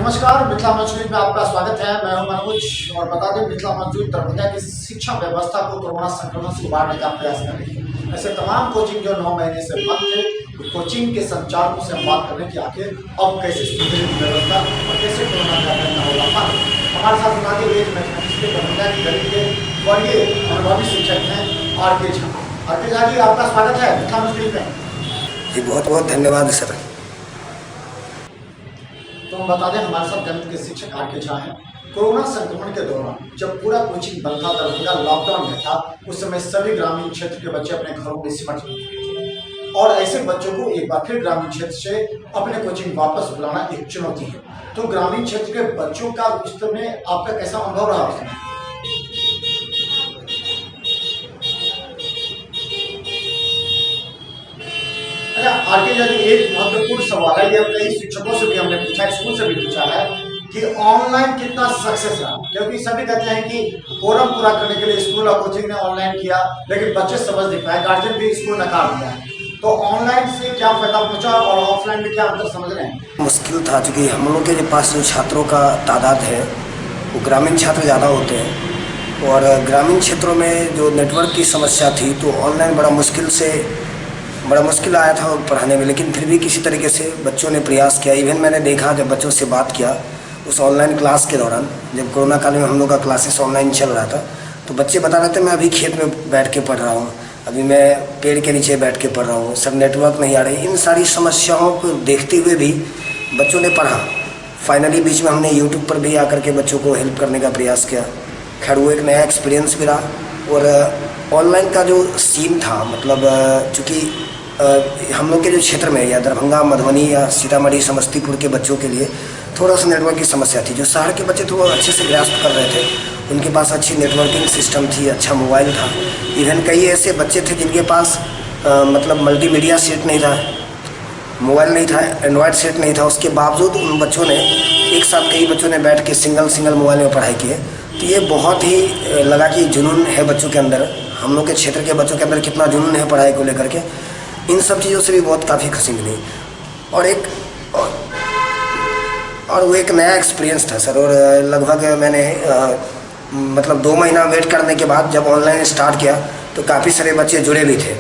नमस्कार, मिथिला मंच न्यूज में आपका स्वागत है। मैं हूं मनोज और बता दें, मिथिला मंच न्यूज दरभंगा की शिक्षा व्यवस्था को कोरोना संक्रमण से उबारने का प्रयास कर रही है। ऐसे तमाम कोचिंग जो 9 महीने से बंद थे, कोचिंग के संचालकों से हम बात करने की आखिर अब कैसे सुधरेगी व्यवस्था और कैसे कोरोना का करना होगा। हमारे साथ बता दें, मैथमेटिक्स के दरभंगा की गली के वरीय अनुभवी शिक्षक हैं आर.के. झा। आर.के. झा जी, आपका स्वागत है मिथिला मंच न्यूज में। जी बहुत बहुत धन्यवाद सर। तो हम बता दें, हमारे साथ गणित के शिक्षक आर.के. झा हैं। कोरोना संक्रमण के दौरान जब पूरा कोचिंग बंद था, दरभंगा लॉकडाउन में था, उस समय सभी ग्रामीण क्षेत्र के बच्चे अपने घरों में सिमट चुके थे और ऐसे बच्चों को एक बार फिर ग्रामीण क्षेत्र से अपने कोचिंग वापस बुलाना एक चुनौती है। तो ग्रामीण क्षेत्र के बच्चों का इस समय आपका कैसा अनुभव रहा उसमें? अच्छा आर.के. झा जी, एक महत्वपूर्ण सवाल है, ये कई शिक्षकों से भी हमने पूछा, स्कूल से भी पूछा है कि ऑनलाइन कितना सक्सेस रहा, क्योंकि सभी कहते हैं कि कोरम पूरा करने के लिए स्कूल और कोचिंग ने ऑनलाइन किया, लेकिन बच्चे समझ नहीं पाए, गार्जियन भी इसको नकार दिया है। तो ऑनलाइन से क्या फायदा पहुंचा और ऑफलाइन में क्या अंतर समझ रहे हैं? मुश्किल था क्योंकि हम लोग के पास जो छात्रों का तादाद है वो ग्रामीण छात्र ज़्यादा होते हैं और ग्रामीण क्षेत्रों में जो नेटवर्क की समस्या थी तो ऑनलाइन बड़ा मुश्किल आया था पढ़ाने में। लेकिन फिर भी किसी तरीके से बच्चों ने प्रयास किया। इवन मैंने देखा जब बच्चों से बात किया उस ऑनलाइन क्लास के दौरान, जब कोरोना काल में हम लोग का क्लासेस ऑनलाइन चल रहा था, तो बच्चे बता रहे थे मैं अभी खेत में बैठ के पढ़ रहा हूँ, अभी मैं पेड़ के नीचे बैठ के पढ़ रहा हूँ, सब नेटवर्क नहीं आ रही। इन सारी समस्याओं को देखते हुए भी बच्चों ने पढ़ा। फाइनली बीच में हमने यूट्यूब पर भी आकर के बच्चों को हेल्प करने का प्रयास किया। खैर वो एक नया एक्सपीरियंस भी रहा। और ऑनलाइन का जो सीन था, मतलब चूँकि हम लोग के जो क्षेत्र में या दरभंगा, मधुबनी या सीतामढ़ी, समस्तीपुर के बच्चों के लिए थोड़ा सा नेटवर्क की समस्या थी। जो शहर के बच्चे थे वो अच्छे से ग्रास्प कर रहे थे, उनके पास अच्छी नेटवर्किंग सिस्टम थी, अच्छा मोबाइल था। इवन कई ऐसे बच्चे थे जिनके पास मतलब मल्टीमीडिया सेट नहीं था, मोबाइल नहीं था, एंड्रॉयड सेट नहीं था। उसके बावजूद उन बच्चों ने एक साथ कई बच्चों ने बैठ के सिंगल मोबाइल में पढ़ाई की है। तो ये बहुत ही लगा कि जुनून है बच्चों के अंदर, हम लोग के क्षेत्र के बच्चों के अंदर कितना जुनून है पढ़ाई को लेकर के। इन सब चीज़ों से भी बहुत काफ़ी खुशी मिली और वो एक नया एक्सपीरियंस था सर। और लगभग मैंने मतलब 2 महीना वेट करने के बाद जब ऑनलाइन स्टार्ट किया तो काफ़ी सारे बच्चे जुड़े भी थे।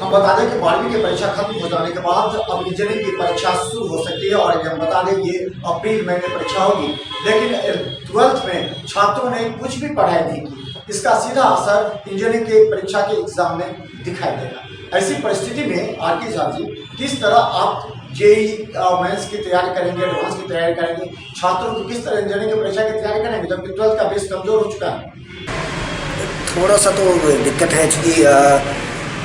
हम बता दें कि 12वीं की परीक्षा खत्म हो जाने के बाद अब इंजीनियरिंग की परीक्षा शुरू हो सकती है और हम बता दें ये अप्रैल महीने परीक्षा होगी। लेकिन 12th में छात्रों ने कुछ भी पढ़ाई नहीं की, इसका सीधा असर इंजीनियरिंग के परीक्षा के एग्जाम में दिखाई देगा। ऐसी परिस्थिति में आर.के. झा जी, किस तरह आप जेईई मेंस की तैयारी करेंगे, एडवांस की तैयारी करेंगे, छात्रों को किस तरह इंजीनियरिंग की परीक्षा की तैयारी करेंगे जबकि 12th का बेस कमजोर हो चुका है? थोड़ा सा तो दिक्कत है क्योंकि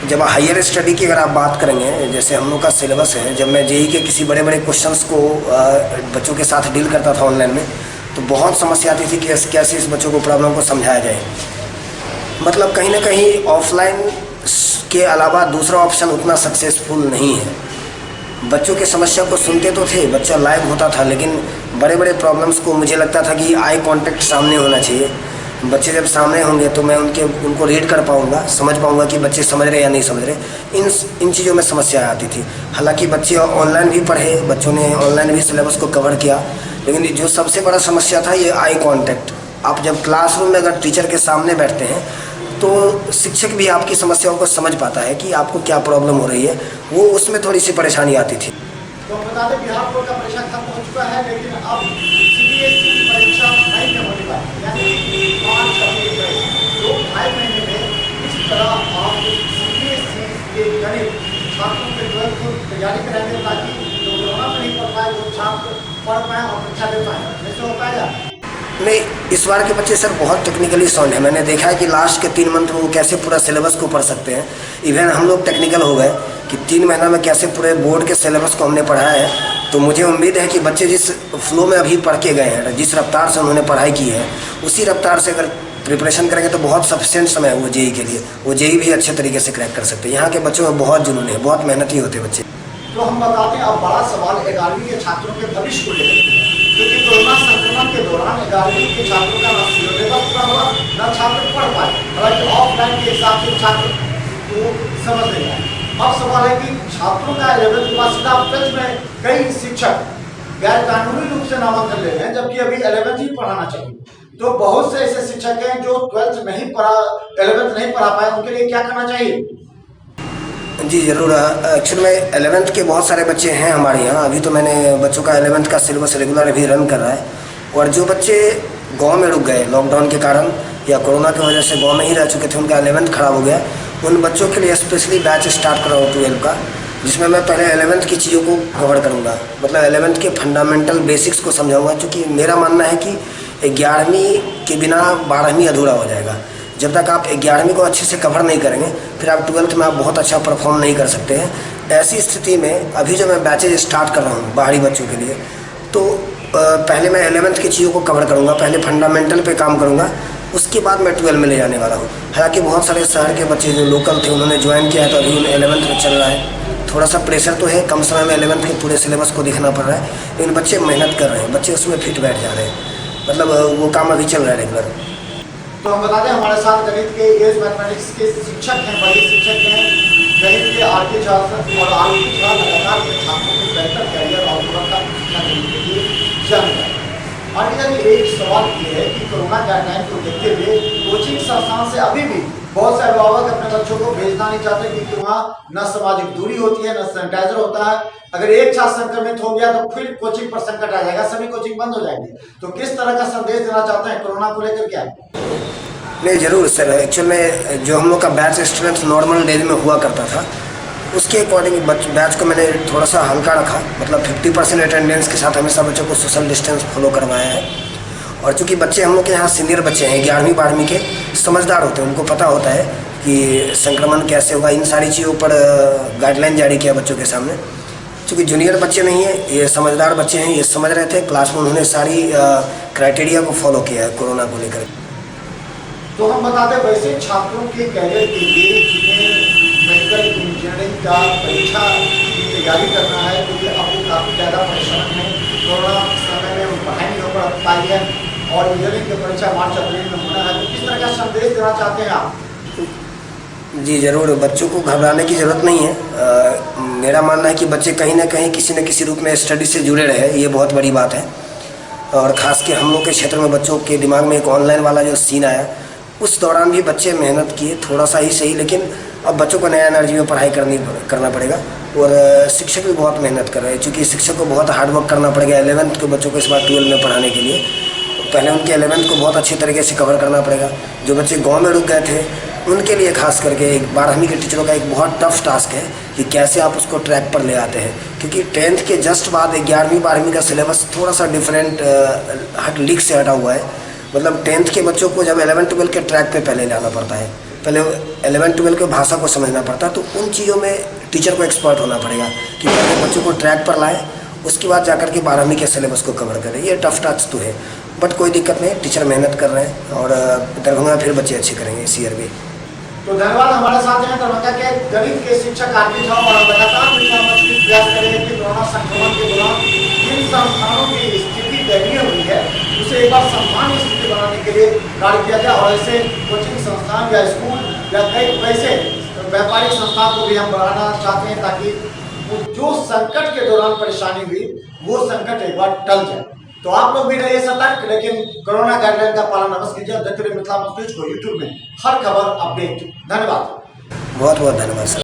जब हायर स्टडी की अगर आप बात करेंगे, जैसे हम लोग का सिलेबस है, जब मैं जेईई के किसी बड़े क्वेश्चंस को बच्चों के साथ डील करता था ऑनलाइन में, तो बहुत समस्या आती थी कि कैसे इस बच्चों को प्रॉब्लम को समझाया जाए। मतलब कहीं ना कहीं ऑफलाइन के अलावा दूसरा ऑप्शन उतना सक्सेसफुल नहीं है। बच्चों की समस्या को सुनते तो थे, बच्चा लाइव होता था, लेकिन बड़े प्रॉब्लम्स को मुझे लगता था कि आई कांटेक्ट सामने होना चाहिए। बच्चे जब सामने होंगे तो मैं उनको रीड कर पाऊंगा, समझ पाऊंगा कि बच्चे समझ रहे या नहीं समझ रहे। इन चीज़ों में समस्या आती थी। हालांकि बच्चे ऑनलाइन भी पढ़े, बच्चों ने ऑनलाइन भी सिलेबस को कवर किया, लेकिन जो सबसे बड़ा समस्या था ये आई कांटेक्ट। आप जब क्लासरूम में अगर टीचर के सामने बैठते हैं तो शिक्षक भी आपकी समस्याओं को समझ पाता है कि आपको क्या प्रॉब्लम हो रही है, वो उसमें थोड़ी सी परेशानी आती थी। तो बता दें, बिहार बोर्ड का परीक्षा खत्म हो चुका है, लेकिन अब सीबीएसई की परीक्षा मई में होने वाली है, यानी 5 अप्रैल में। तो 2.5 महीने में इस तरह आप सीबीएसई के गणित छात्रों के 12th को तैयारी कराएंगे ताकि जो कोरोना में नहीं पढ़ पाए वो छात्र पढ़ पाए और परीक्षा दे पाए, जैसे हो पाएगा? नहीं, इस बार के बच्चे सर बहुत टेक्निकली साउंड है। मैंने देखा है कि लास्ट के 3 मंथ में वो कैसे पूरा सिलेबस को पढ़ सकते हैं। इवन हम लोग टेक्निकल हो गए कि 3 महीना में कैसे पूरे बोर्ड के सिलेबस को हमने पढ़ाया है। तो मुझे उम्मीद है कि बच्चे जिस फ्लो में अभी पढ़ के गए हैं, जिस रफ्तार से उन्होंने पढ़ाई की है, उसी रफ्तार से अगर प्रिपरेशन करेंगे तो बहुत सफिशिएंट समय है वो जेईई के लिए, वो जेईई भी अच्छे तरीके से क्रैक कर सकते हैं। यहाँ के बच्चों में बहुत जुनून है, बहुत मेहनती होते बच्चे। तो हम बताते हैं, अब बड़ा सवाल 11वीं के छात्रों के भविष्य को लेकर, क्योंकि कोरोना संक्रमण के दौरान 11वीं के छात्रों का न सिलेबस पूरा हुआ, न छात्र पढ़ पाए। हालांकि ऑफलाइन के हिसाब से छात्र को समझ नहीं आए। अब सवाल है कि छात्रों का 11th के बाद सीधा 12th में कई शिक्षक गैर कानूनी रूप से नामांकन ले रहे हैं, जबकि अभी 11th ही पढ़ाना चाहिए। तो बहुत से ऐसे शिक्षक हैं जो 12th नहीं पढ़ा, 11th नहीं पढ़ा पाए, उनके लिए क्या करना चाहिए? जी ज़रूर। एक्चुअल में 11th के बहुत सारे बच्चे हैं हमारे यहाँ। अभी तो मैंने बच्चों का 11th का सिलेबस रेगुलर अभी रन कर रहा है, और जो बच्चे गांव में रुक गए लॉकडाउन के कारण या कोरोना की वजह से गांव में ही रह चुके थे, उनका 11th खराब हो गया, उन बच्चों के लिए स्पेशली बैच स्टार्ट कर रहा हूँ 12 का, जिसमें मैं पहले 11th की चीज़ों को कवर करूँगा। मतलब 11th के फंडामेंटल बेसिक्स को समझाऊँगा, क्योंकि मेरा मानना है कि 11वीं के बिना 12वीं अधूरा हो जाएगा। जब तक आप 11वीं को अच्छे से कवर नहीं करेंगे, फिर आप 12th में आप बहुत अच्छा परफॉर्म नहीं कर सकते हैं। ऐसी स्थिति में अभी जो मैं बैचेज स्टार्ट कर रहा हूँ बाहरी बच्चों के लिए, तो पहले मैं 11th की चीज़ों को कवर करूँगा, पहले फंडामेंटल पे काम करूँगा, उसके बाद मैं 12 में ले जाने वाला हूँ। हालांकि बहुत सारे शहर के बच्चे जो लोकल थे उन्होंने ज्वाइन किया है, तो अभी 11th में चल रहा है। थोड़ा सा प्रेशर तो है, कम समय में 11th के पूरे सिलेबस को देखना पड़ रहा है, लेकिन बच्चे मेहनत कर रहे हैं, बच्चे उसमें फिट बैठ जा रहे हैं। मतलब वो काम अभी चल रहा है रेगुलर। तो हम बता दें, हमारे साथ गणित के एज मैथमेटिक्स के शिक्षक हैं, बड़े शिक्षक हैं, गणित के आगे शासन और आगे लगातार छात्रों को बेहतर कैरियर और गुणवत्ता शिक्षा देने के लिए जाने। और एक सवाल ये है कि कोरोना गाइडलाइन को देखते हुए कोचिंग संस्थान से अभी भी बहुत से अभिभावक अपने बच्चों को भेजना नहीं चाहते, क्योंकि वहाँ न सामाजिक दूरी होती है, न सैनिटाइजर होता है। अगर एक छात्र संक्रमित हो गया तो फिर कोचिंग पर संकट आ जाएगा, सभी कोचिंग बंद हो जाएंगे। तो किस तरह का संदेश देना चाहते हैं कोरोना को लेकर? क्या नहीं, ज़रूर सर। एक्चुअल में जो हम लोग का बैच स्ट्रेंथ नॉर्मल डेज में हुआ करता था, उसके अकॉर्डिंग बैच को मैंने थोड़ा सा हल्का रखा। मतलब 50% अटेंडेंस के साथ हमेशा बच्चों को सोशल डिस्टेंस फॉलो करवाया है। और चूँकि बच्चे हम लोग के यहाँ सीनियर बच्चे हैं, 11वीं 12वीं के, समझदार होते हैं, उनको पता होता है कि संक्रमण कैसे होगा, इन सारी चीज़ों पर गाइडलाइन जारी किया बच्चों के सामने। चूँकि जूनियर बच्चे नहीं हैं, ये समझदार बच्चे हैं, ये समझ रहे थे। क्लास में उन्होंने सारी क्राइटेरिया को फॉलो किया है कोरोना को लेकर। तो हम बताते हैं, वैसे छात्रों के कैरियर के लिए जिन्हें मेडिकल इंजीनियरिंग का परीक्षा की तैयारी करना है, क्योंकि अब वो काफ़ी ज़्यादा परेशान है। कोरोना समय में वो पढ़ाई नहीं हो पाई है और इंजीनियरिंग की परीक्षा मार्च अप्रैल में होना है, तो किस तरह का संदेश देना चाहते हैं आप? जी ज़रूर। बच्चों को घबराने की ज़रूरत नहीं है। मेरा मानना है कि बच्चे कहीं ना कहीं किसी न किसी रूप में स्टडी से जुड़े रहे, ये बहुत बड़ी बात है। और ख़ास के हम लोग के क्षेत्र में बच्चों के दिमाग में एक ऑनलाइन वाला जो सीन आया, उस दौरान भी बच्चे मेहनत किए, थोड़ा सा ही सही, लेकिन अब बच्चों को नया एनर्जी में पढ़ाई करना पड़ेगा। और शिक्षक भी बहुत मेहनत कर रहे हैं, क्योंकि शिक्षक को बहुत हार्डवर्क करना पड़ेगा 11th के बच्चों को इस बार 12 में पढ़ाने के लिए। पहले उनके 11th को बहुत अच्छे तरीके से कवर करना पड़ेगा। जो बच्चे गांव में रुक गए थे, उनके लिए खास करके एक 12वीं के टीचरों का एक बहुत टफ टास्क है कि कैसे आप उसको ट्रैक पर ले आते हैं, क्योंकि 10th के जस्ट बाद 11वीं 12वीं का सिलेबस थोड़ा सा डिफरेंट लीक से हटा हुआ है। मतलब 10th के बच्चों को जब 11-12 के ट्रैक पे पहले लाना पड़ता है, पहले 11-12 के भाषा को समझना पड़ता है, तो उन चीज़ों में टीचर को एक्सपर्ट होना पड़ेगा कि पहले बच्चों को ट्रैक पर लाए, उसके बाद जाकर के 12वीं के सिलेबस को कवर करें। ये टफ टास्क तो है, बट कोई दिक्कत नहीं, टीचर मेहनत कर रहे हैं और दरभंगा फिर बच्चे अच्छे करेंगे इस ईयर भी। तो धन्यवाद। हमारे साथ हैं दरभंगा के गणित के शिक्षक आरपी था, और लगातार प्रयास करेंगे कि कोरोना संक्रमण के दौरान जिन संस्थानों की स्थिति दयनीय हुई है, उसे एक बार सामान्य स्थिति बनाने के लिए कार्य किया जाए। और ऐसे कोचिंग संस्थान या स्कूल या कई वैसे व्यापारिक संस्थान को भी हम बढ़ाना चाहते हैं, ताकि जो संकट के दौरान परेशानी हुई वो संकट एक बार टल जाए। तो आप लोग भी रहिए सतर्क, लेकिन कोरोना गाइडलाइन का पालन अवश्य कीजिए। देखते रहिए मिथिला न्यूज़ को यूट्यूब में हर खबर अपडेट। धन्यवाद। बहुत बहुत धन्यवाद सर।